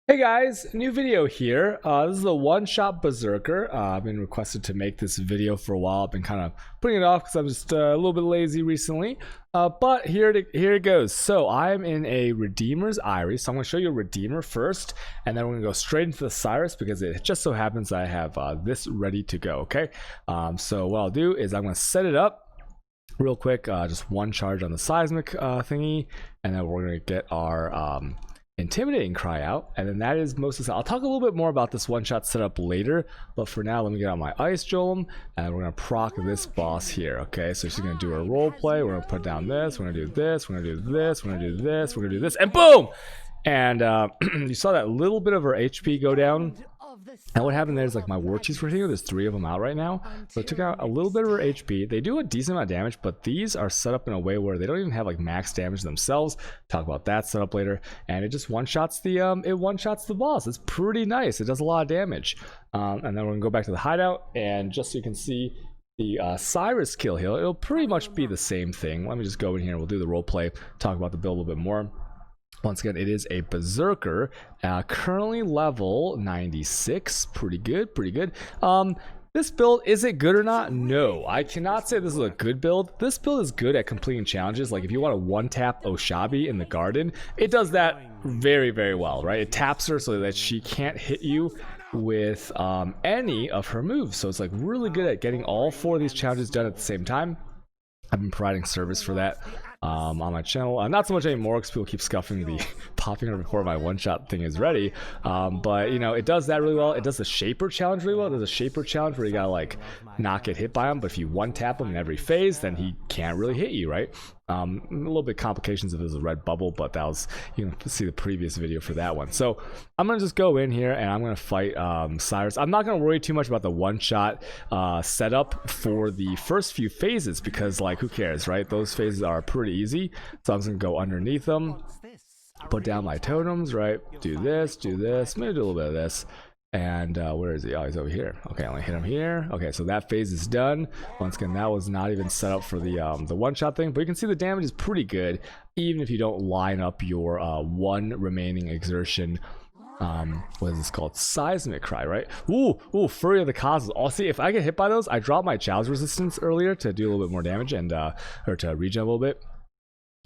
Hey guys, new video here. This is the Shot Beserker. I've been requested to make this video for a while. I've been kind of putting it off because I'm just a little bit lazy recently. But here it goes. So I'm in a Redeemer's Eyrie. So I'm going to show you a Redeemer first, and then we're going to go straight into the Cyrus because it just so happens I have this ready to go. Okay. So what I'll do is I'm going to set it up real quick. Just one charge on the Seismic thingy, and then we're going to get our Intimidating Cry out, and then that is most of the. I'll talk a little bit more about this one-shot setup later, but for now let me get out my Ice Golem, and we're gonna proc this boss here. Okay, so she's gonna do her role play. We're gonna put down this, we're gonna do this, we're gonna do this, we're gonna do this, we're gonna do this, and boom! And you saw that little bit of her HP go down. And what happened there is, like, my Warchiefs were here. There's 3 of them out right now, so it took out a little bit of her HP. They do a decent amount of damage, but these are set up in a way where they don't even have like max damage themselves. Talk about that setup later. And it just one-shots the boss. It's pretty nice. It does a lot of damage. And then we're gonna go back to the hideout, and just so you can see the Cyrus kill heal, it'll pretty much be the same thing. Let me just go in here and we'll do the role play, talk about the build a little bit more. Once again, it is a Berserker, currently level 96. Pretty good, pretty good. This build, is it good or not? No, I cannot say this is a good build. This build is good at completing challenges. Like if you want to one-tap Oshabi in the garden, it does that very, very well, right? It taps her so that she can't hit you with any of her moves. So it's like really good at getting all 4 of these challenges done at the same time. I've been providing service for that on my channel, not so much anymore because people keep scuffing the popping her before my one-shot thing is ready, but you know, it does that really well. It does the Shaper challenge really well. There's a Shaper challenge where you gotta like not get hit by him, but if you one-tap him in every phase, then he can't really hit you, right? A little bit complications if there's a red bubble, but that was, you can see the previous video for that one. So I'm gonna just go in here and I'm gonna fight Cyrus. I'm not gonna worry too much about the one-shot setup for the first few phases because, like, who cares, right? Those phases are pretty easy. So I'm just gonna go underneath them, put down my totems, right? Do this, maybe do a little bit of this. And where is he? Oh, he's over here. Okay, I'm gonna hit him here. Okay, so that phase is done. Once again, that was not even set up for the one-shot thing, but you can see the damage is pretty good, even if you don't line up your one remaining exertion. What is this called? Seismic Cry, right? Ooh, Fury of the Cosmos. Oh, see, if I get hit by those, I dropped my challenge resistance earlier to do a little bit more damage and or to regen a little bit.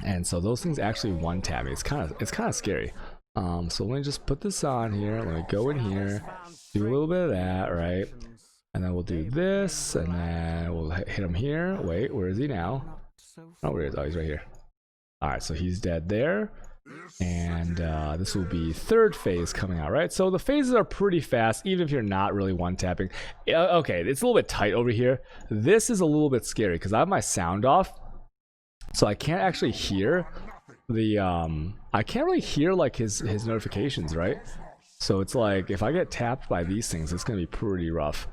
And so those things actually one-tap me. It's kind of scary. So let me just put this on here. Let me go in here, do a little bit of that, right? And then we'll do this, and then we'll hit him here. Wait, where is he now? Oh, where is he? Oh, he's right here. All right, so he's dead there. And this will be 3rd phase coming out, right? So the phases are pretty fast, even if you're not really one-tapping. Okay, it's a little bit tight over here. This is a little bit scary because I have my sound off, so I can't actually hear the I can't really hear like his notifications, right? So it's like if I get tapped by these things, it's gonna be pretty rough.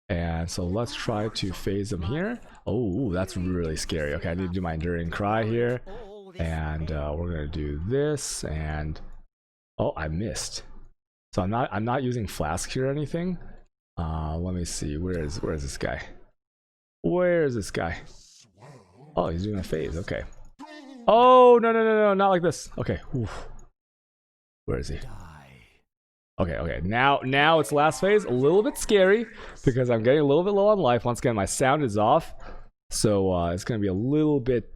And so let's try to phase him here. Oh, that's really scary. Okay, I need to do my Enduring Cry here, and we're gonna do this. And oh, I missed. So I'm not using Flask here or anything. Let me see. Where is this guy? Where is this guy? Oh, he's doing a phase. Okay. Oh, no, not like this. Okay. Oof. Where is he? Okay. Now it's last phase. A little bit scary because I'm getting a little bit low on life. Once again, my sound is off, so it's gonna be a little bit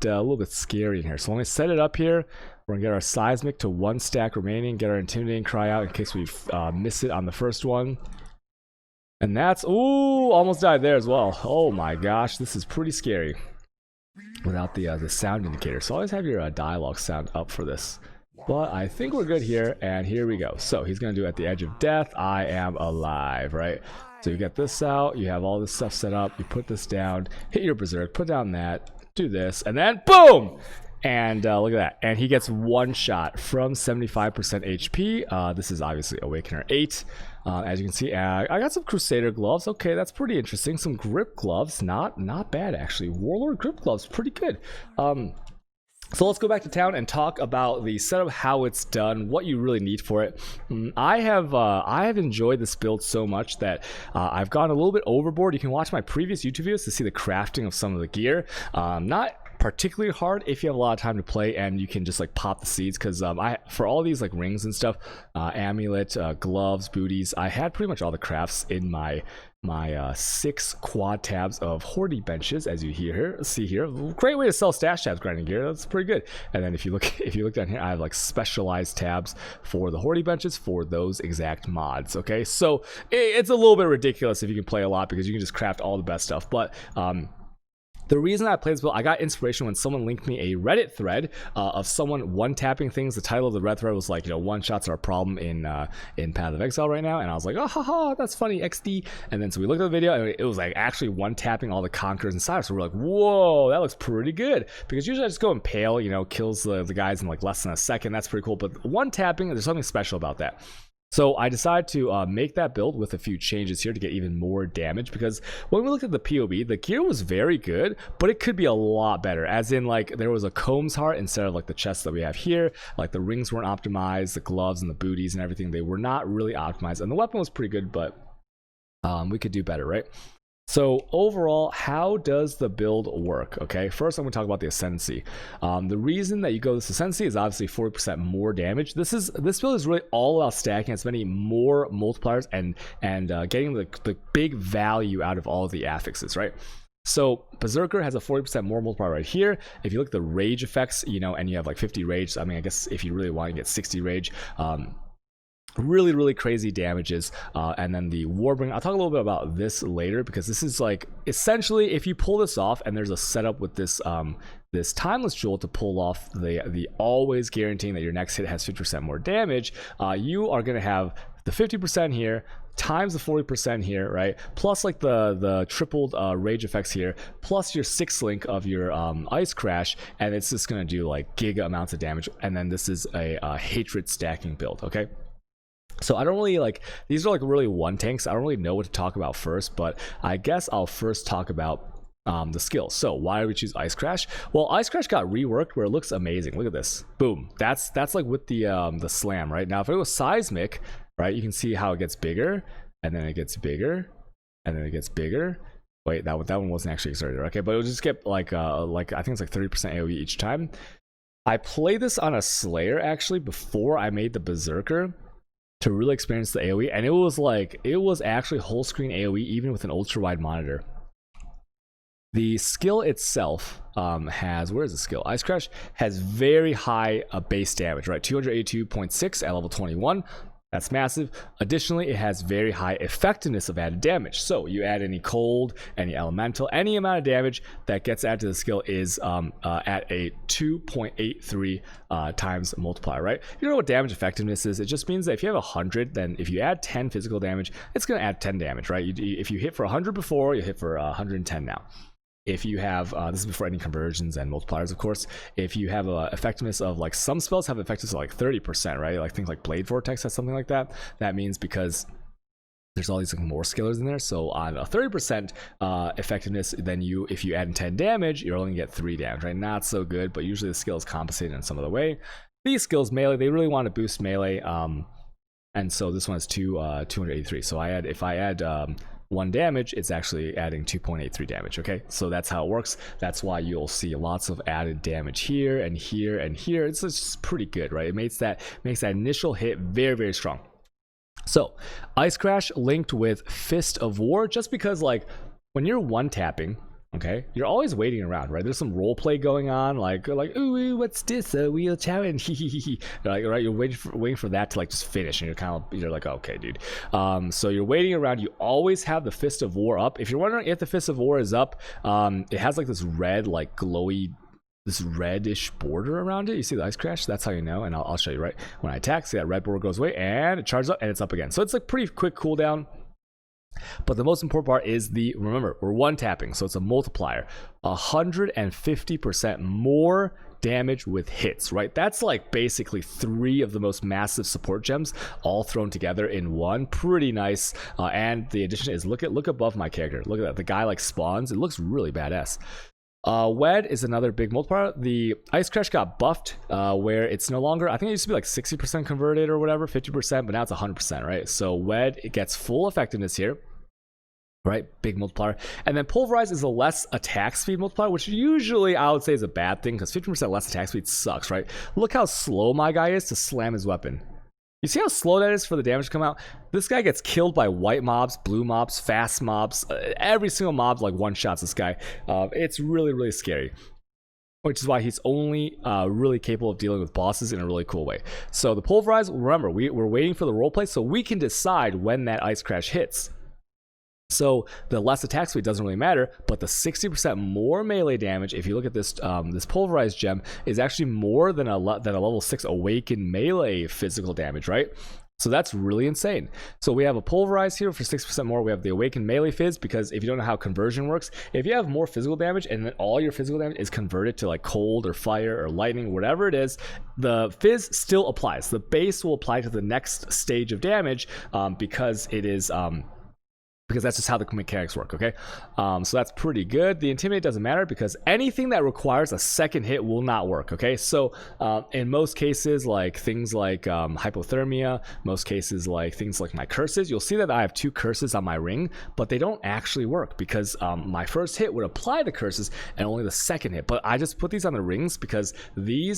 scary in here. So let me set it up here. We're gonna get our Seismic to 1 stack remaining. Get our Intimidating Cry out in case we miss it on the first one. And that's almost died there as well. Oh my gosh, this is pretty scary without the sound indicator. So always have your dialogue sound up for this. But I think we're good here, and here we go. So he's gonna do at the edge of death, I am alive, right? So you get this out, you have all this stuff set up, you put this down, hit your Berserk, put down that, do this, and then boom! And look at that. And he gets 1 shot from 75% HP. This is obviously Awakener 8. As you can see, I got some Crusader gloves. Okay, that's pretty interesting. Some grip gloves, not bad actually. Warlord grip gloves, pretty good. So let's go back to town and talk about the setup, how it's done, what you really need for it. I have enjoyed this build so much that I've gone a little bit overboard. You can watch my previous YouTube videos to see the crafting of some of the gear. Not particularly hard if you have a lot of time to play and you can just like pop the seeds, because I, for all these like rings and stuff, amulet, gloves, booties, I had pretty much all the crafts in my 6 quad tabs of hoarding benches, as you see here. Great way to sell stash tabs grinding gear. That's pretty good. And then if you look down here, I have like specialized tabs for the hoarding benches for those exact mods. Okay, so it's a little bit ridiculous if you can play a lot, because you can just craft all the best stuff. But the reason I played this build, I got inspiration when someone linked me a Reddit thread of someone one-tapping things. The title of the Reddit thread was like, you know, one-shots are a problem in Path of Exile right now. And I was like, oh, haha, that's funny, XD. And then so we looked at the video, and it was like actually one-tapping all the Conquerors inside. So we're like, whoa, that looks pretty good. Because usually I just go Impale, you know, kills the guys in like less than a second. That's pretty cool. But one-tapping, there's something special about that. So I decided to make that build with a few changes here to get even more damage, because when we looked at the POB, the gear was very good, but it could be a lot better. As in, like, there was a Combs heart instead of like the chest that we have here. Like the rings weren't optimized, the gloves and the booties and everything, they were not really optimized. And the weapon was pretty good, but we could do better, right? So overall, how does the build work? Okay, first I'm going to talk about the Ascendancy. The reason that you go this Ascendancy is obviously 40% more damage. This build is really all about stacking as many more multipliers and getting the big value out of all of the affixes, right? So Berserker has a 40% more multiplier right here. If you look at the rage effects, you know, and you have like 50 rage, I mean, I guess if you really want to get 60 rage, really crazy damages. And then the Warbringer, I'll talk a little bit about this later, because this is like essentially, if you pull this off, and there's a setup with this this Timeless Jewel to pull off the always guaranteeing that your next hit has 50% more damage, you are going to have the 50% here times the 40% here, right? Plus like the tripled rage effects here, plus your 6 link of your ice crash, and it's just going to do like giga amounts of damage. And then this is a hatred stacking build, okay? So I don't really like, these are like really one tanks. I don't really know what to talk about first, but I guess I'll first talk about the skills. So why did we choose Ice Crash? Well, Ice Crash got reworked where it looks amazing. Look at this. Boom. That's like with the slam, right? Now if it was Seismic, right, you can see how it gets bigger, and then it gets bigger, and then it gets bigger. Wait, that one wasn't actually exerted, okay? But it'll just get like I think it's like 30% AoE each time. I played this on a Slayer actually before I made the Berserker to really experience the AoE, and it was actually whole screen AoE even with an ultra wide monitor. The skill itself has, where is the skill? Ice Crash has very high base damage, right? 282.6 at level 21. That's massive. Additionally, it has very high effectiveness of added damage. So you add any cold, any elemental, any amount of damage that gets added to the skill is at a 2.83 times multiplier, right? You know what damage effectiveness is? It just means that if you have 100, then if you add 10 physical damage, it's going to add 10 damage, right? If you hit for 100 before, you hit for 110 now. If you have, this is before any conversions and multipliers, of course, if you have a effectiveness of, like, some spells have effectiveness of like 30%, right? Like things like Blade Vortex has something like that. That means because there's all these like more skillers in there, so on a 30% effectiveness, then if you add in 10 damage, you're only gonna get 3 damage, right? Not so good, but usually the skill is compensated in some other way. These skills, melee, they really want to boost melee, and so this one is 283. So if I add 1 damage, it's actually adding 2.83 damage, okay? So that's how it works. That's why you'll see lots of added damage here and here and here. It's just pretty good, right? It makes that initial hit very strong. So Ice Crash linked with Fist of War, just because like when you're one tapping, okay, you're always waiting around, right? There's some role play going on, like ooh, what's this? We'll challenge, like, right? You're waiting for that to like just finish, and you're like, okay, dude. So you're waiting around. You always have the Fist of War up. If you're wondering if the Fist of War is up, it has like this red, like glowy, this reddish border around it. You see the Ice Crash? That's how you know, and I'll show you, right? When I attack, see that red border goes away, and it charges up, and it's up again. So it's like pretty quick cooldown. But the most important part is remember, we're one tapping, so it's a multiplier. 150% more damage with hits, right? That's like basically 3 of the most massive support gems all thrown together in one. Pretty nice. And the addition is, look above my character. Look at that. The guy like spawns. It looks really badass. Wed is another big multiplier. The Ice Crash got buffed where it's no longer, I think it used to be like 60% converted or whatever, 50%, but now it's 100%, right? So Wed, it gets full effectiveness here. right? Big multiplier. And then pulverize is a less attack speed multiplier, which usually I would say is a bad thing because 50% less attack speed sucks, right? Look how slow my guy is to slam his weapon. You see how slow that is for the damage to come out? This guy gets killed by white mobs, blue mobs, fast mobs. Every single mob like one-shots this guy. It's really, really scary. Which is why he's only really capable of dealing with bosses in a really cool way. So the pulverize, remember, we're waiting for the roleplay so we can decide when that ice crash hits. So the less attack speed doesn't really matter, but the 60% more melee damage, if you look at this this pulverized gem, is actually more than a level 6 awakened melee physical damage, right? So that's really insane. So we have a pulverize here for 6% more. We have the awakened melee fizz, because if you don't know how conversion works, if you have more physical damage and then all your physical damage is converted to like cold or fire or lightning, whatever it is, the fizz still applies. The base will apply to the next stage of damage because it is because that's just how the mechanics work, okay? So that's pretty good. The Intimidate doesn't matter because anything that requires a second hit will not work, okay? So in most cases, like things like hypothermia, most cases like things like my curses, you'll see that I have 2 curses on my ring, but they don't actually work because my first hit would apply the curses and only the second hit. But I just put these on the rings because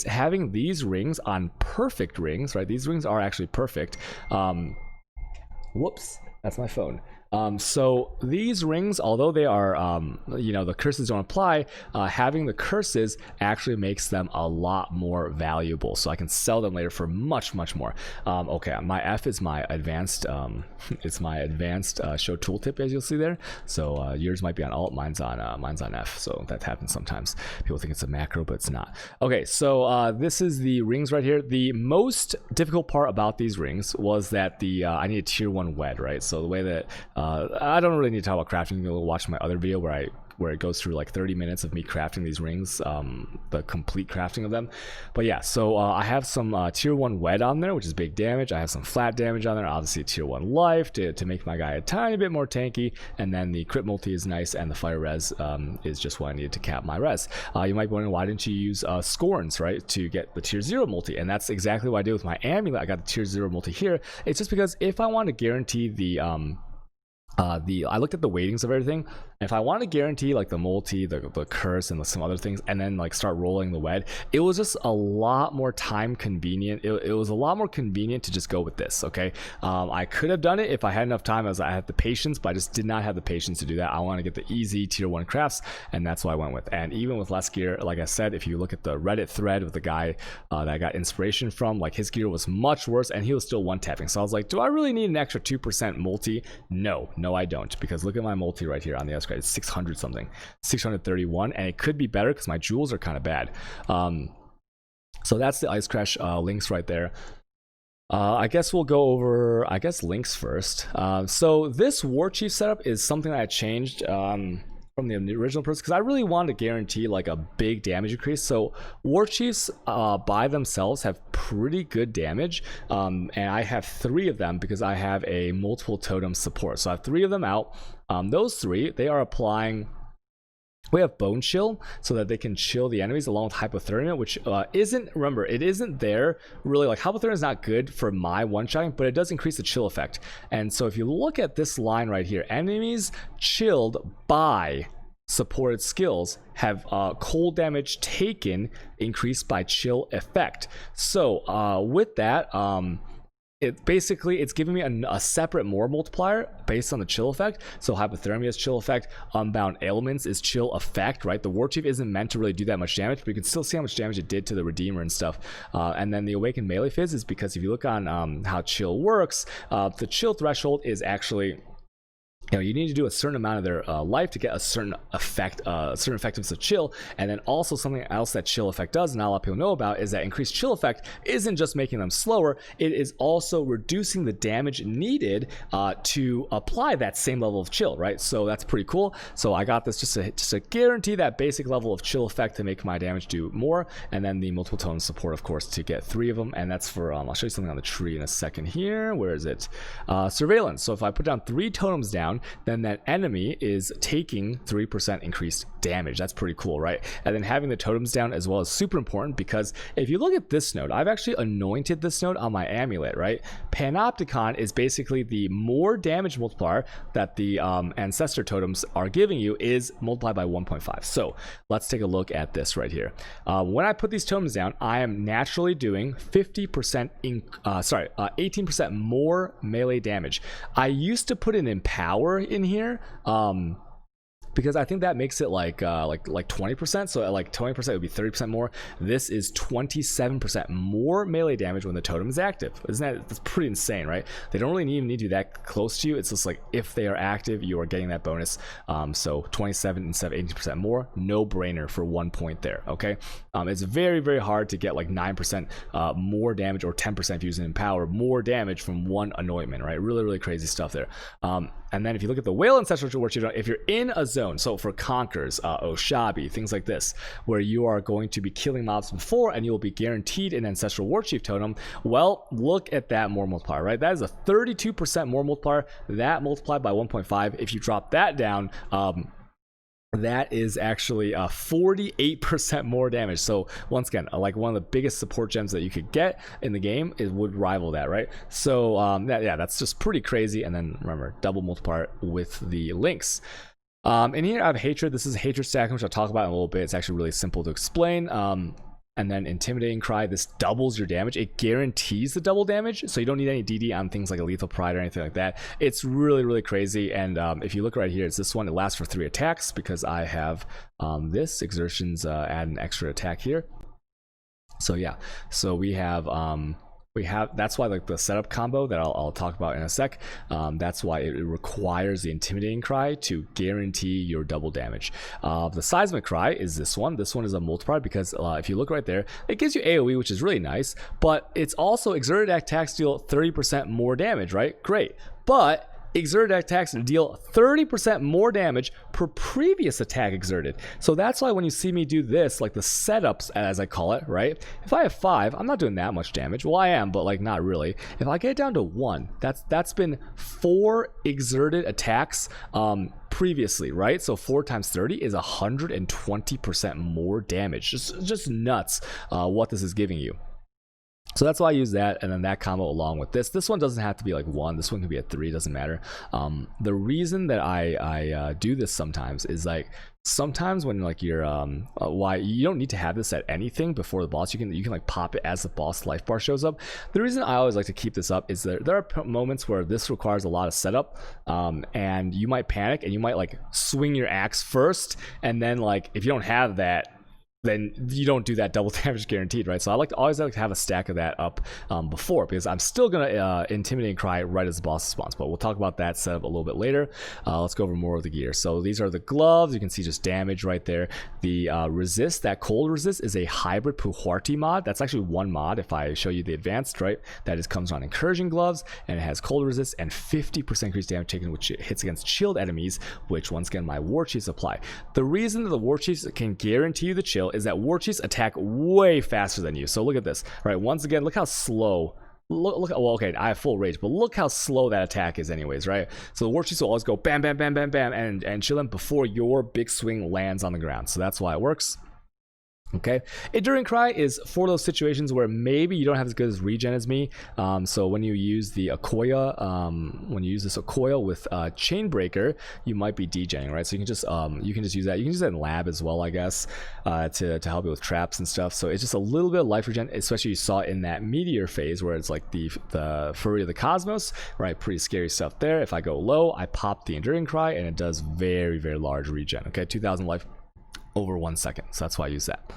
having these rings on perfect rings, right? These rings are actually perfect. Whoops, that's my phone. So these rings, although they are, the curses don't apply, having the curses actually makes them a lot more valuable. So I can sell them later for much, much more. Okay, my F is my advanced, it's my advanced show tooltip, as you'll see there. So yours might be on Alt, mine's on F. So that happens sometimes. People think it's a macro, but it's not. Okay, so this is the rings right here. The most difficult part about these rings was that I need a tier 1 wed, right? So the way that I don't really need to talk about crafting. You'll watch my other video where it goes through like 30 minutes of me crafting these rings, the complete crafting of them. But yeah, so I have some tier 1 wed on there, which is big damage. I have some flat damage on there, obviously tier 1 life to make my guy a tiny bit more tanky, and then the crit multi is nice, and the fire res is just what I needed to cap my res. You might be wondering, why didn't you use scorns, right, to get the tier 0 multi? And that's exactly what I did with my amulet. I got the tier 0 multi here. It's just because if I want to guarantee I looked at the weightings of everything. If I want to guarantee like the multi, the curse, and some other things, and then like start rolling the wed, it was just a lot more time convenient. It was a lot more convenient to just go with this, okay? I could have done it if I had enough time, as I had the patience, but I just did not have the patience to do that. I want to get the easy tier 1 crafts, and that's what I went with. And even with less gear, like I said, if you look at the Reddit thread with the guy that I got inspiration from, like his gear was much worse, and he was still one-tapping. So I was like, do I really need an extra 2% multi? No, I don't, because look at my multi right here on the S-grade. It's 600 something, 631, and it could be better because my jewels are kind of bad. So that's the ice crash links right there. I guess we'll go over links first. So this Warchief setup is something that I changed from the original person, because I really wanted to guarantee like a big damage increase. So Warchiefs by themselves have pretty good damage, and I have 3 of them because I have a multiple totem support. So I have 3 of them out. Those 3, they are applying. We have Bone Chill so that they can chill the enemies, along with Hypothermia, which it isn't there really. Like, Hypothermia is not good for my one-shotting, but it does increase the chill effect. And so if you look at this line right here, enemies chilled by supported skills have cold damage taken increased by chill effect. So with that, it's giving me a separate more multiplier based on the chill effect. So Hypothermia is chill effect, Unbound Ailments is chill effect, right? The Warchief isn't meant to really do that much damage, but you can still see how much damage it did to the Redeemer and stuff. And then the Awakened Melee Fizz is because if you look on how chill works, the chill threshold is actually, you need to do a certain amount of their life to get a certain effect, certain effectiveness of chill. And then also something else that chill effect does, and not a lot of people know about, is that increased chill effect isn't just making them slower, it is also reducing the damage needed to apply that same level of chill, right? So that's pretty cool. So I got this just to guarantee that basic level of chill effect to make my damage do more, and then the multiple tone support, of course, to get 3 of them. And that's for I'll show you something on the tree in a second here. Where is it? Surveillance. So if I put down 3 totems down, then that enemy is taking 3% increased damage. That's pretty cool, right? And then having the totems down as well is super important, because if you look at this node, I've actually anointed this node on my amulet, right? Panopticon is basically the more damage multiplier that the ancestor totems are giving you is multiplied by 1.5. So let's take a look at this right here. When I put these totems down, I am naturally doing 18% more melee damage. I used to put an empower in here, because I think that makes it like 20%. So at like 20% would be 30% more. This is 27% more melee damage when the totem is active. That's pretty insane, right? They don't really even need to be that close to you. It's just like if they are active, you are getting that bonus. So 27 instead of 18% more, no brainer for 1 point there. Okay, it's very, very hard to get like 9% more damage, or 10% if you're using Empower, more damage from one anointment, right? Really, really crazy stuff there. And then if you look at the Whale Ancestral Warchief, if you're in a zone, so for Conquers, Oshabi, things like this, where you are going to be killing mobs before and you will be guaranteed an Ancestral Warchief totem, well, look at that more multiplier, right? That is a 32% more multiplier. That multiplied by 1.5. If you drop that down, that is actually 48% more damage. So once again, like one of the biggest support gems that you could get in the game, it would rival that, right? So that's just pretty crazy. And then remember, double multiplier with the links. In here I have Hatred. This is Hatred stacking, which I'll talk about in a little bit. It's actually really simple to explain. And then Intimidating Cry, this doubles your damage. It guarantees the double damage, so you don't need any DD on things like a Lethal Pride or anything like that. It's really, really crazy. And if you look right here, it's this one. It lasts for 3 attacks because I have this Exertions add an extra attack here. So yeah, so we have that's why like the setup combo that I'll talk about in a sec, that's why it requires the Intimidating Cry to guarantee your double damage. The Seismic Cry is this one. This one is a multiplier because if you look right there, it gives you AoE, which is really nice, but it's also exerted attacks deal 30% more damage, right? Great. But exerted attacks deal 30% more damage per previous attack exerted. So that's why when you see me do this, like the setups as I call it, right? If I have 5, I'm not doing that much damage. Well, I am, but like not really. If I get it down to 1, that's been 4 exerted attacks previously, right? So 4 times 30 is 120% more damage. Just nuts what this is giving you. So that's why I use that, and then that combo along with this. This one doesn't have to be like 1. This one can be a 3. Doesn't matter. The reason that I do this sometimes is like sometimes when like you're why you don't need to have this at anything before the boss. You can like pop it as the boss life bar shows up. The reason I always like to keep this up is that there are moments where this requires a lot of setup, and you might panic and you might like swing your axe first, and then like if you don't have that, then you don't do that double damage guaranteed, right? So I always like to have a stack of that up before, because I'm still gonna Intimidate Cry right as the boss spawns, but we'll talk about that setup a little bit later. Let's go over more of the gear. So these are the gloves. You can see just damage right there. The resist, that cold resist, is a hybrid Puharti mod. That's actually one mod. If I show you the advanced, right, that is comes on incursion gloves, and it has cold resist and 50% increased damage taken, which hits against shield enemies, which once again my Warchiefs apply. The reason that the Warchiefs can guarantee you the chill is that Warchiefs attack way faster than you. So look at this, right? Once again, look how slow. Look, well, okay, I have full rage, but look how slow that attack is anyways, right? So the Warchiefs will always go bam, bam, bam, bam, bam, and chill them before your big swing lands on the ground. So that's why it works. Okay, Enduring Cry is for those situations where maybe you don't have as good as regen as me. So when you use the Akoya, when you use this Akoya with Chainbreaker, you might be degenning, right? So you can just use that. You can use that in lab as well, I guess, to help you with traps and stuff. So it's just a little bit of life regen, especially you saw in that meteor phase where it's like the Fury of the Cosmos, right? Pretty scary stuff there. If I go low, I pop the Enduring Cry and it does very, very large regen. Okay, 2,000 life over 1 second. So that's why I use that.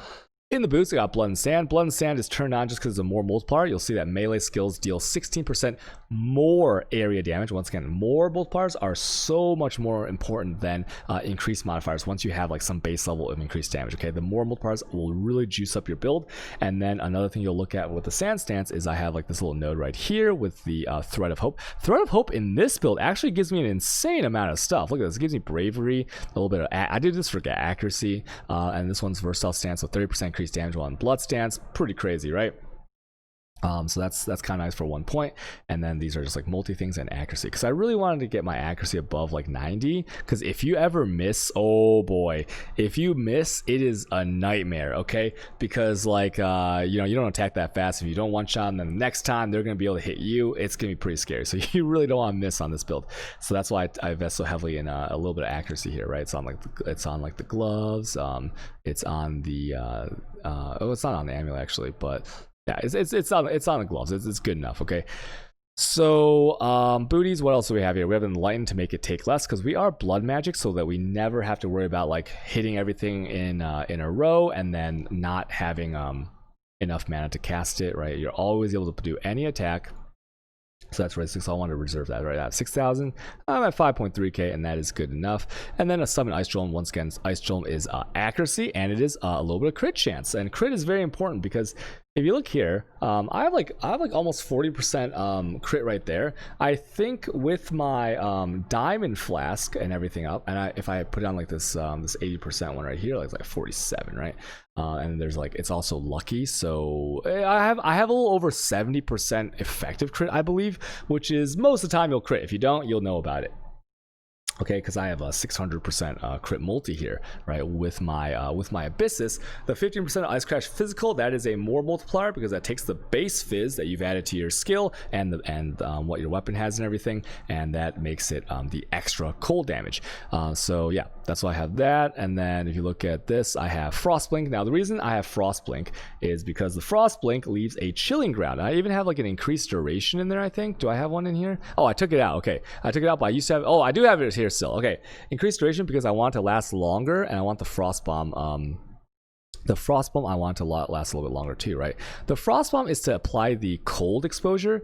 In the boots, I got Blood and Sand. Blood and Sand is turned on just because it's a more multiplier. You'll see that melee skills deal 16% more area damage. Once again, more multipliers are so much more important than increased modifiers once you have like some base level of increased damage. Okay, the more multipliers will really juice up your build. And then another thing you'll look at with the Sand Stance is I have like this little node right here with the Thread of Hope. Thread of Hope in this build actually gives me an insane amount of stuff. Look at this. It gives me bravery, a little bit of I did this for accuracy, and this one's versatile stance, so 30% increased damage while in blood stance. Pretty crazy, right? So that's kind of nice for 1 point. And then these are just like multi things and accuracy, because I really wanted to get my accuracy above like 90, because if you ever miss, oh boy, if you miss, it is a nightmare. Okay, because like you know, you don't attack that fast. If you don't one shot, and then the next time they're gonna be able to hit you, it's gonna be pretty scary. So you really don't want to miss on this build. So that's why I invest so heavily in a little bit of accuracy here, right? It's on like the gloves, it's on the oh, it's not on the amulet actually, but yeah, it's on the gloves. It's good enough. Okay. So booties, what else do we have here? We have enlightened to make it take less, because we are blood magic, so that we never have to worry about like hitting everything in a row and then not having enough mana to cast it, right? You're always able to do any attack. So that's right, 6. I want to reserve that right at 6,000. I'm at 5.3k, and that is good enough. And then a summon Ice Golem. Once again, Ice Golem is accuracy, and it is a little bit of crit chance. And crit is very important, because if you look here, I have like almost 40% crit right there. I think with my diamond flask and everything up, and if I put on like this 80% one right here, like it's like 47, right? And there's like, it's also lucky, so I have a little over 70% effective crit, I believe, which is most of the time you'll crit. If you don't, you'll know about it. Okay, because I have a 600% crit multi here, right? With my Abyssus, the 15% of Ice Crash physical, that is a more multiplier, because that takes the base fizz that you've added to your skill and what your weapon has and everything, and that makes it the extra cold damage. So yeah, that's why I have that. And then if you look at this, I have Frostblink. Now the reason I have Frostblink is because the Frostblink leaves a chilling ground. I even have like an increased duration in there, I think. Do I have one in here? Oh, I took it out. Okay, I took it out, but I used to have. Oh, I do have it here still. Okay, increased duration, because I want to last longer, and I want the frost bomb I want to last a little bit longer too, right? The frost bomb is to apply the cold exposure.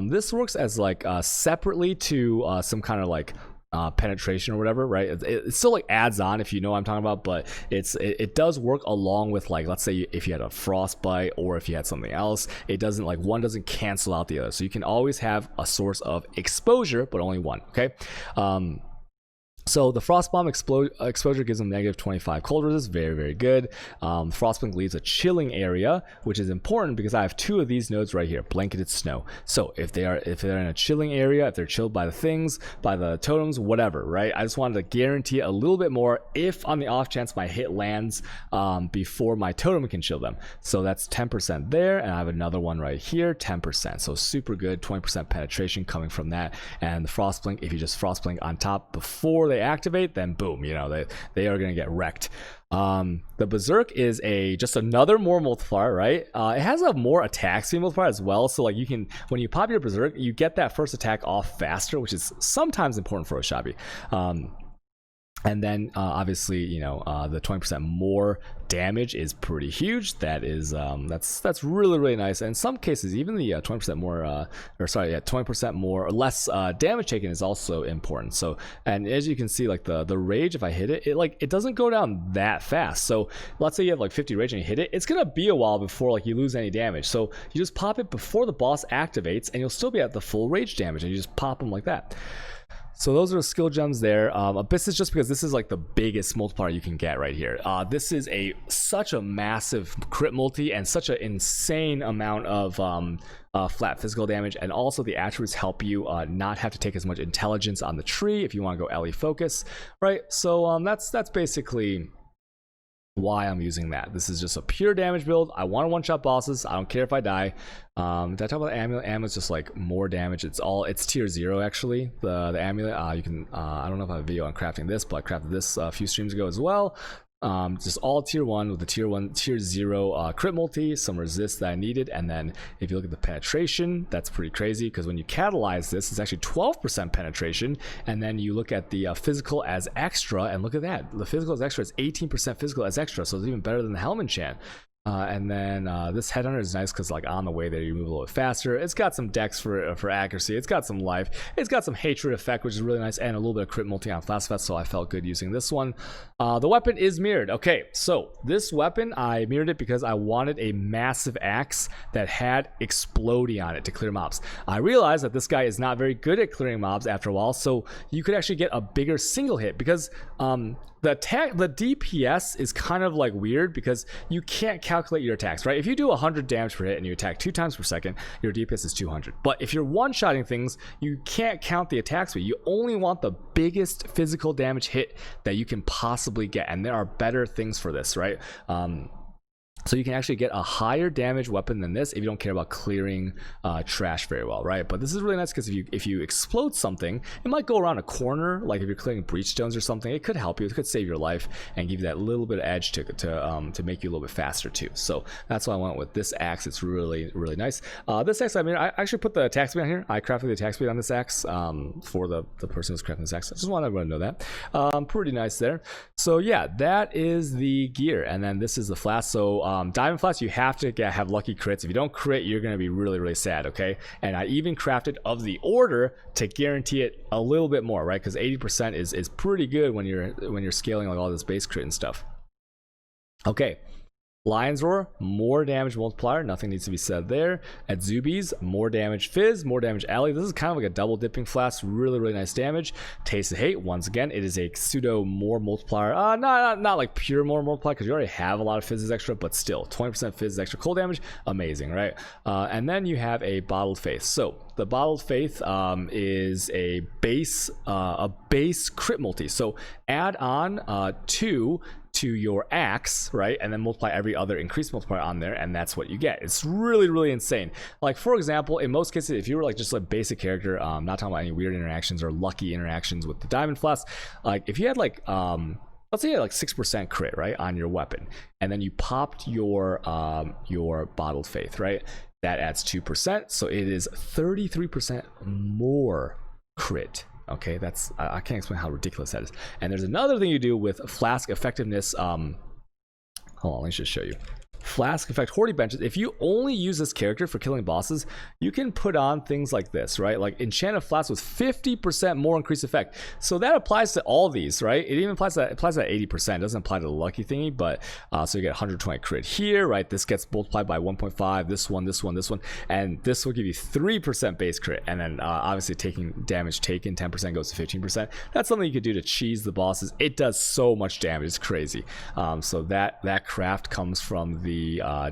This works as like separately to some kind of like penetration or whatever, right? It still like adds on, if you know what I'm talking about, but it does work along with, like, let's say if you had a frostbite or if you had something else, it doesn't, like, one doesn't cancel out the other, so you can always have a source of exposure but only one. Okay, so the Frost Bomb exposure gives them negative 25 cold resist, very, very good. Frostblink leaves a chilling area, which is important because I have two of these nodes right here, blanketed snow. So if they're in a chilling area, if they're chilled by the things, by the totems, whatever, right? I just wanted to guarantee a little bit more if on the off chance my hit lands before my totem can chill them. So that's 10% there, and I have another one right here, 10%. So super good, 20% penetration coming from that. And the Frostblink, if you just Frostblink on top before they activate, then boom, you know, they are going to get wrecked. The Berserk is just another more multiplier, right? It has a more attack speed multiplier as well, so like you can, when you pop your Berserk, you get that first attack off faster, which is sometimes important for Oshabi. And then obviously, you know, the 20% more damage is pretty huge. That is that's really, really nice. And in some cases, even the 20% more 20% more or less damage taken is also important. So, and as you can see, like the rage, if I hit it, it doesn't go down that fast. So let's say you have like 50 rage and you hit it, it's gonna be a while before like you lose any damage. So you just pop it before the boss activates and you'll still be at the full rage damage, and you just pop them like that. So those are the skill gems there. Abyss is just because this is like the biggest multiplier you can get right here. This is such a massive crit multi and such an insane amount of flat physical damage, and also the attributes help you not have to take as much intelligence on the tree if you want to go LE focus, right? So that's basically why I'm using that. This is just a pure damage build. I want to one-shot bosses. I don't care if I die. Did I talk about the amulet? Amulet's just like more damage. It's tier 0 actually. The amulet. You can I don't know if I have a video on crafting this, but I crafted this a few streams ago as well. Just all tier 1 with the tier 0 crit multi, some resist that I needed, and then if you look at the penetration, that's pretty crazy because when you catalyze this, it's actually 12% penetration, and then you look at the physical as extra, and look at that, the physical as extra is 18% physical as extra, so it's even better than the Hellman Chant. And then this Headhunter is nice because like on the way there you move a little bit faster. It's got some dex for accuracy. It's got some life. It's got some hatred effect, which is really nice, and a little bit of crit multi on Fast, so I felt good using this one. The weapon is mirrored. Okay, so this weapon, I mirrored it because I wanted a massive axe that had exploding on it to clear mobs. I realized that this guy is not very good at clearing mobs after a while, so you could actually get a bigger single hit because the DPS is kind of like weird because you can't calculate your attacks, right? If you do 100 damage per hit and you attack 2 times per second, your DPS is 200. But if you're one-shotting things, you can't count the attack speed. You only want the biggest physical damage hit that you can possibly get, and there are better things for this, right? So you can actually get a higher damage weapon than this if you don't care about clearing trash very well, right? But this is really nice because if you explode something, it might go around a corner. Like if you're clearing breach stones or something, it could help you. It could save your life and give you that little bit of edge to make you a little bit faster too. So that's why I went with this axe. It's really, really nice. This axe, I mean, I actually put the attack speed on here. I crafted the attack speed on this axe for the person who's crafting this axe. I just want everyone to know that. Pretty nice there. So yeah, that is the gear, and then this is the flask. So diamond flask, you have to have lucky crits. If you don't crit, you're going to be really, really sad, okay? And I even crafted of the order to guarantee it a little bit more, right? Because 80% is pretty good when you're scaling like all this base crit and stuff. Okay. Lion's Roar, more damage multiplier, nothing needs to be said there. At Zubies, more damage Fizz, more damage Alley. This is kind of like a double dipping flask, really, really nice damage. Taste of Hate, once again, it is a pseudo more multiplier. Not like pure more multiplier, because you already have a lot of Fizzes extra, but still, 20% Fizz extra cold damage, amazing, right? And then you have a Bottled Faith. So the Bottled Faith is a base crit multi. So add on 2 to your axe, right, and then multiply every other increased multiplier on there, and that's what you get. It's really, really insane. Like for example, in most cases, if you were like just a basic character, not talking about any weird interactions or lucky interactions with the diamond flask, like if you had like let's say you had like 6% crit, right, on your weapon, and then you popped your Bottled Faith, right, that adds 2%, so it is 33% more crit. Okay, that's I can't explain how ridiculous that is. And there's another thing you do with flask effectiveness. Hold on, let me just show you. Flask effect Hoarding Benches. If you only use this character for killing bosses, you can put on things like this, right? Like Enchanted Flask with 50% more increased effect. So that applies to all these, right? It even applies to 80%. It doesn't apply to the lucky thingy, but so you get 120 crit here, right? This gets multiplied by 1.5. This one, and this will give you 3% base crit, and then obviously taking damage taken 10% goes to 15%. That's something you could do to cheese the bosses. It does so much damage. It's crazy. So that craft comes from the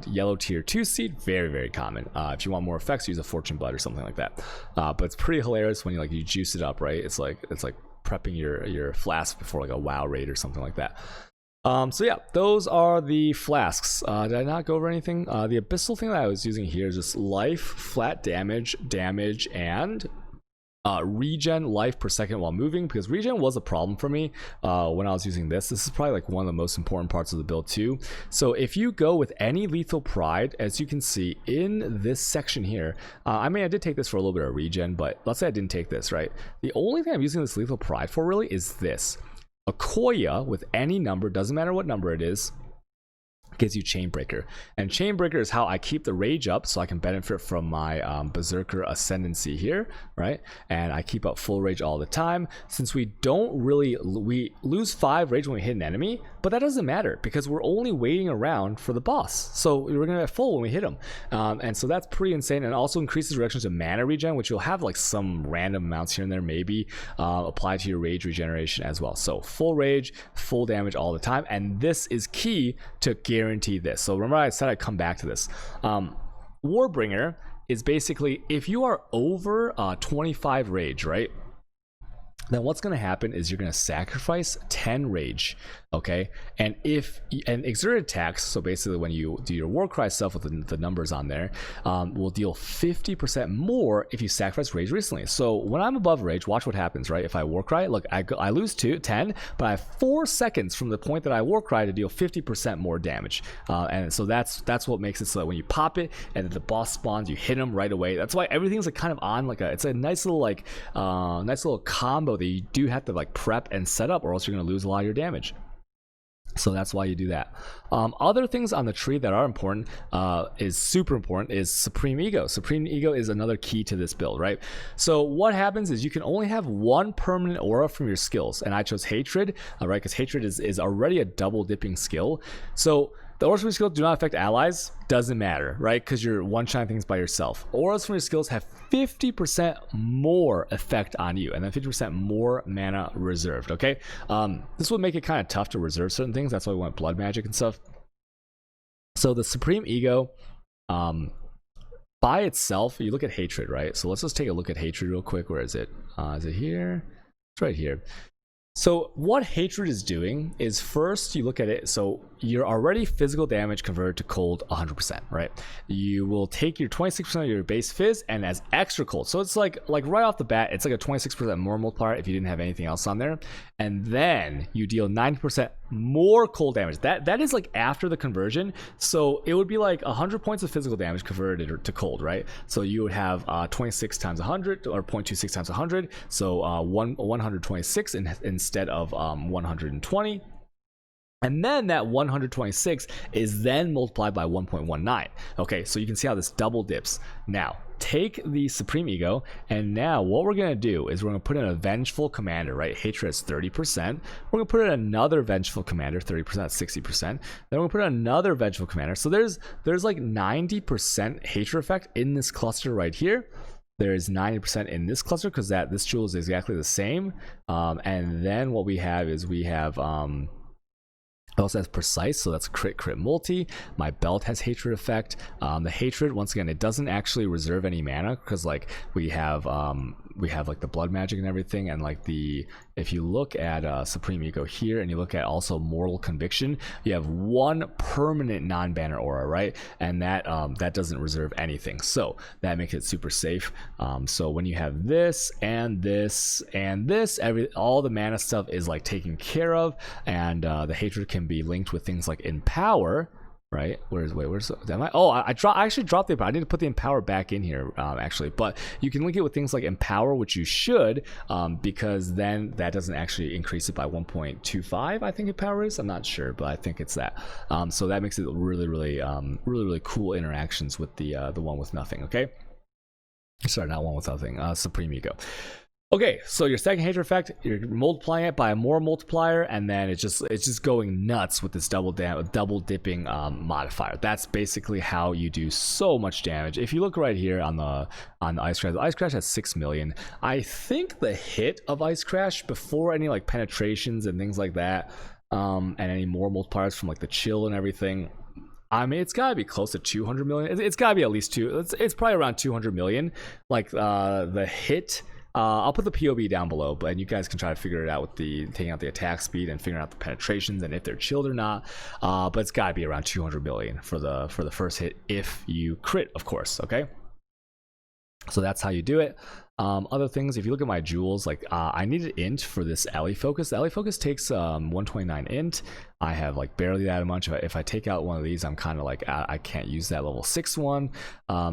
yellow tier 2 seed, very, very common. If you want more effects, use a fortune bud or something like that. But it's pretty hilarious when you juice it up, right? It's like prepping your flask before like a WoW raid or something like that. So yeah, those are the flasks. Did I not go over anything? The abyssal thing that I was using here is just life, flat damage, and regen life per second while moving, because regen was a problem for me when I was using this. This is probably like one of the most important parts of the build too. So if you go with any lethal pride, as you can see in this section here, I mean, I did take this for a little bit of regen, but let's say I didn't take this, right? The only thing I'm using this lethal pride for really is this. A Koya with any number, doesn't matter what number it is, gives you Chainbreaker, and Chainbreaker is how I keep the rage up so I can benefit from my Berserker ascendancy here, right? And I keep up full rage all the time. Since we lose 5 rage when we hit an enemy, but that doesn't matter because we're only waiting around for the boss, so we're gonna get full when we hit him, and so that's pretty insane. And also increases reactions to mana regen, which you'll have like some random amounts here and there maybe apply to your rage regeneration as well. So full rage, full damage all the time, and this is key to guarantee this. So remember I said I'd come back to this. Warbringer is basically if you are over 25 rage, right, then what's going to happen is you're going to sacrifice 10 rage, okay? And exerted attacks, so basically when you do your Warcry stuff with the numbers on there, will deal 50% more if you sacrifice rage recently. So when I'm above rage, watch what happens, right? If I Warcry, look, I lose 10, but I have 4 seconds from the point that I Warcry to deal 50% more damage. And so that's what makes it so that when you pop it and the boss spawns, you hit him right away. That's why everything's like kind of on like it's a nice little combo that you do have to like prep and set up, or else you're going to lose a lot of your damage. So that's why you do that. Other things on the tree that are important, is super important, is Supreme Ego. Supreme Ego is another key to this build, right? So what happens is you can only have 1 permanent aura from your skills, and I chose Hatred, right? Because Hatred is already a double dipping skill. So the auras from your skills do not affect allies, doesn't matter, right? Because you're one-shotting things by yourself. Auras from your skills have 50% more effect on you, and then 50% more mana reserved, okay? This would make it kind of tough to reserve certain things. That's why we want blood magic and stuff. So the Supreme Ego, by itself, you look at hatred, right? So let's just take a look at hatred real quick. Where is it? Is it here? It's right here. So what hatred is doing is, first you look at it, so you're already physical damage converted to cold 100%, right? You will take your 26% of your base fizz and as extra cold. So it's like right off the bat, it's like a 26% more multiplier if you didn't have anything else on there. And then you deal 90% more cold damage. That is like after the conversion. So it would be like 100 points of physical damage converted to cold, right? So you would have 26 times 100 or 0.26 times 100. So 126 instead of 120. And then that 126 is then multiplied by 1.19. Okay, so you can see how this double dips. Now, take the Supreme Ego, and now what we're going to do is we're going to put in a Vengeful Commander, right? Hatred is 30%. We're going to put in another Vengeful Commander, 30%, 60%. Then we're going to put in another Vengeful Commander. So there's like 90% hatred effect in this cluster right here. There's 90% in this cluster because this jewel is exactly the same. And then what we have is we have... it also has precise, so that's crit multi. My belt has hatred effect. The hatred, once again, it doesn't actually reserve any mana because like we have like the blood magic and everything, and like if you look at Supreme Ego here and you look at also Mortal Conviction, you have one permanent non-banner aura, right? And that doesn't reserve anything, so that makes it super safe. So when you have this and this and this, all the mana stuff is like taken care of, and the hatred can be linked with things like Empower, right? I actually dropped the Empower. I need to put the Empower back in here, actually, but you can link it with things like Empower, which you should, because then that doesn't actually increase it by 1.25. I think Empower is. I'm not sure, but I think it's that. So that makes it really cool interactions with the one with nothing. Okay, sorry, not one with nothing. Supreme Ego. Okay, so your second hatred effect, you're multiplying it by a more multiplier, and then it's just going nuts with this double dipping modifier. That's basically how you do so much damage. If you look right here on the Ice Crash, the Ice Crash has 6 million. I think the hit of Ice Crash before any like penetrations and things like that, and any more multipliers from like the chill and everything, I mean, it's got to be close to 200 million. It's got to be at least it's probably around 200 million. Like the hit. I'll put the POV down below, but you guys can try to figure it out with taking out the attack speed and figuring out the penetrations and if they're chilled or not. But it's got to be around 200 million for the first hit if you crit, of course. Okay, so that's how you do it. Other things, if you look at my jewels, like I needed int for this alley focus. The alley focus takes 129 int. I have like barely that much. If I take out one of these, I'm kind of like I can't use that level 6 one.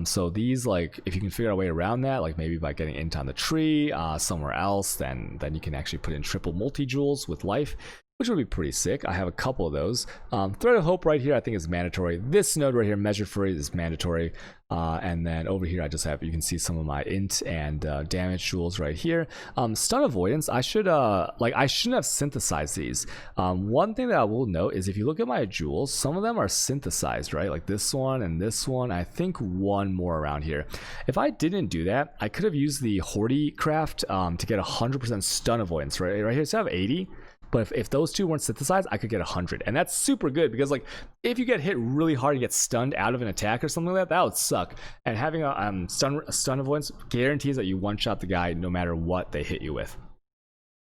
So these, like, if you can figure out a way around that, like maybe by getting int on the tree somewhere else, then you can actually put in triple multi jewels with life, which would be pretty sick. I have a couple of those. Thread of Hope right here I think is mandatory. This node right here, Measure Fury, is mandatory. And then over here I just have, you can see some of my int and damage jewels right here. Stun Avoidance, I shouldn't have synthesized these. One thing that I will note is if you look at my jewels, some of them are synthesized, right? Like this one and this one, I think one more around here. If I didn't do that, I could have used the Hordy craft to get 100% stun avoidance, right here. So I have 80. But if those two weren't synthesized, I could get 100. And that's super good because, like, if you get hit really hard and get stunned out of an attack or something like that, that would suck. And having a stun avoidance guarantees that you one-shot the guy no matter what they hit you with.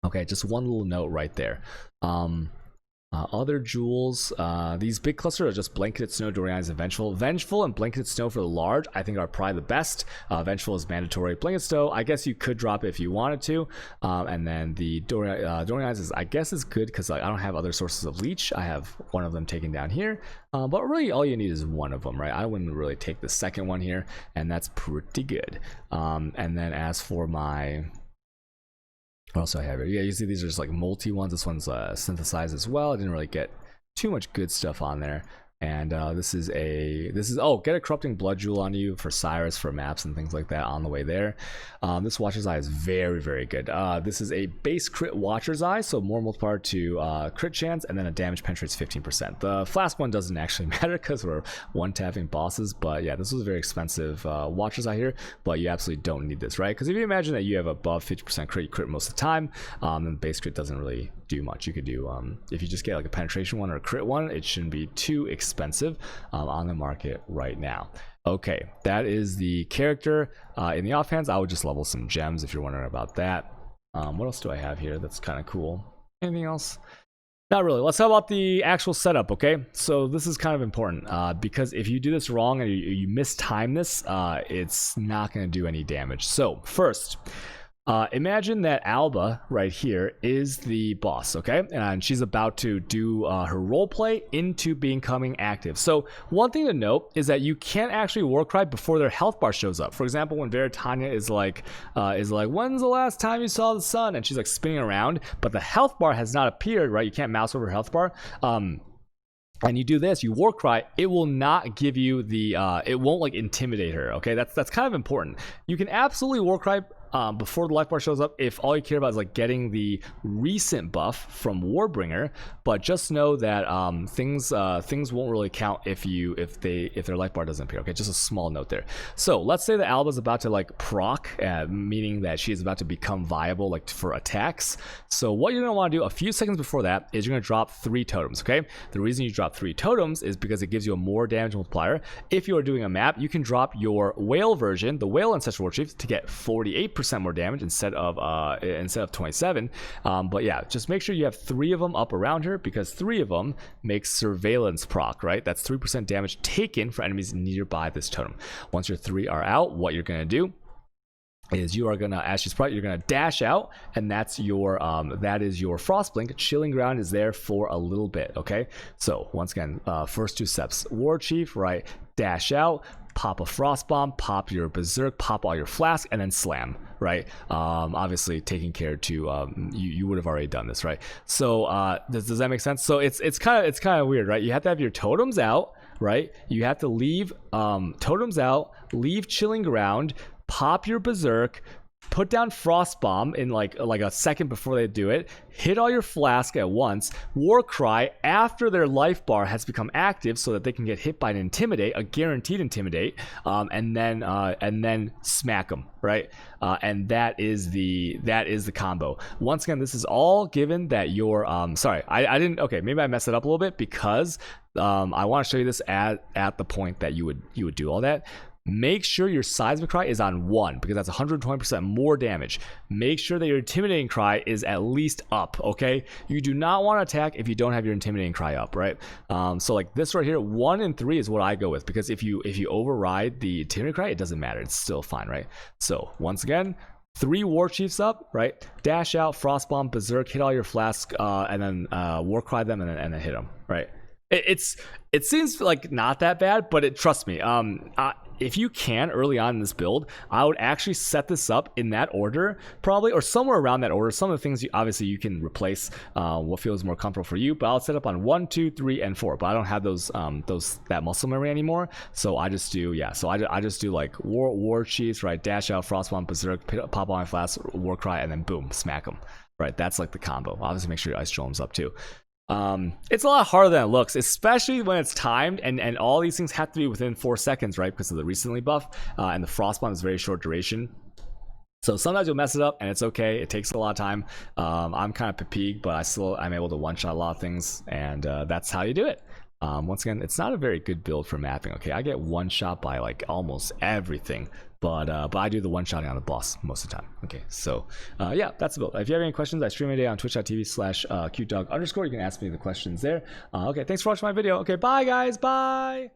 Okay, just one little note right there. Other jewels, these big clusters are just Blanketed Snow, Dorian Eyes, and Vengeful. Vengeful and Blanketed Snow for the large, I think, are probably the best. Vengeful is mandatory. Blanketed Snow, I guess you could drop it if you wanted to. And then the Dorian Eyes is, I guess, is good because, like, I don't have other sources of leech. I have one of them taken down here. But really, all you need is one of them, right? I wouldn't really take the second one here, and that's pretty good. And then as for my... What else do I have here? Yeah, you see these are just like multi ones. This one's synthesized as well. I didn't really get too much good stuff on there. And this is get a Corrupting Blood Jewel on you for Cyrus, for maps and things like that on the way there. This Watcher's Eye is very, very good. This is a base crit Watcher's Eye, so more multiplier to crit chance, and then a damage penetrates 15%. The Flask one doesn't actually matter because we're one-tapping bosses, but yeah, this was a very expensive Watcher's Eye here, but you absolutely don't need this, right? Because if you imagine that you have above 50% crit, you crit most of the time, then base crit doesn't really do much. You could do, if you just get like a penetration one or a crit one, it shouldn't be too expensive expensive on the market right now. Okay, that is the character. In the offhands, I would just level some gems if you're wondering about that. What else do I have here that's kind of cool? Anything else? Not really. Let's talk about the actual setup, okay? So this is kind of important because if you do this wrong and you mistime this, it's not going to do any damage. So first, imagine that Alba right here is the boss, okay? And she's about to do her roleplay into becoming active. So one thing to note is that you can't actually Warcry before their health bar shows up. For example, when Veritania is like, when's the last time you saw the sun? And she's like spinning around, but the health bar has not appeared, right? You can't mouse over her health bar. And you do this, you Warcry, it will not give you the, it won't like intimidate her, okay? That's kind of important. You can absolutely Warcry before the life bar shows up if all you care about is like getting the recent buff from Warbringer, but just know that things won't really count if their life bar doesn't appear. Okay, just a small note there. So let's say that Alba's about to like proc, meaning that she is about to become viable like for attacks. So what you're gonna want to do a few seconds before that is you're gonna drop 3 totems. Okay, the reason you drop 3 totems is because it gives you a more damage multiplier. If you are doing a map, you can drop your whale version, the whale ancestral warchief, to get 48% more damage instead of 27. But yeah, just make sure you have 3 of them up around her, because 3 of them makes surveillance proc, right? That's 3% damage taken for enemies nearby this totem. Once your 3 are out, what you're gonna do is you are gonna, as she's probably, you're gonna dash out, and that's your that is your Frostblink. Chilling Ground is there for a little bit. Okay, so once again, first 2 steps: Warchief, right? Dash out, pop a Frost Bomb, pop your Berserk, pop all your flask, and then slam, right? Obviously taking care to you would have already done this, right? So does that make sense? So it's kind of weird, right? You have to have your totems out, right? You have to leave totems out, leave Chilling Ground, pop your Berserk, put down Frost Bomb in like a second before they do it, hit all your flask at once, Warcry after their life bar has become active so that they can get hit by an Intimidate, a guaranteed Intimidate, and then smack them, right? And that is the combo. Once again, this is all given that you're sorry, I didn't, okay, maybe I messed it up a little bit, because I want to show you this at the point that you would do all that. Make sure your Seismic Cry is on 1, because that's 120% more damage. Make sure that your Intimidating Cry is at least up, okay? You do not want to attack if you don't have your Intimidating Cry up, right? So like this right here, 1 and 3 is what I go with, because if you override the Intimidating Cry, it doesn't matter. It's still fine, right? So once again, 3 Warchiefs up, right? Dash out, Frostbomb, Berserk, hit all your flask, and then Warcry them, and then hit them, right? It seems like not that bad, but trust me, if you can early on in this build, I would actually set this up in that order, probably, or somewhere around that order. Some of the things obviously you can replace what feels more comfortable for you, but I'll set up on 1, 2, 3, and 4. But I don't have that muscle memory anymore, so I just do I just do like war chiefs, right? Dash out, Frostbomb, Berserk, pop on my flask, Warcry, and then boom, smack them, right? That's like the combo. Obviously, make sure your Ice Trollum's up too. It's a lot harder than it looks, especially when it's timed, and all these things have to be within 4 seconds, right? Because of the recently buff, and the Frostbomb is very short duration. So sometimes you'll mess it up, and it's okay. It takes a lot of time. I'm kind of fatigued, but I'm able to one-shot a lot of things, and that's how you do it. Once again, it's not a very good build for mapping. Okay, I get one shot by like almost everything, but I do the one-shotting on the boss most of the time. Okay, so yeah, that's the build. If you have any questions, I stream every day on twitch.tv/cutedog_. You can ask me the questions there. Okay, thanks for watching my video. Okay, bye guys, bye.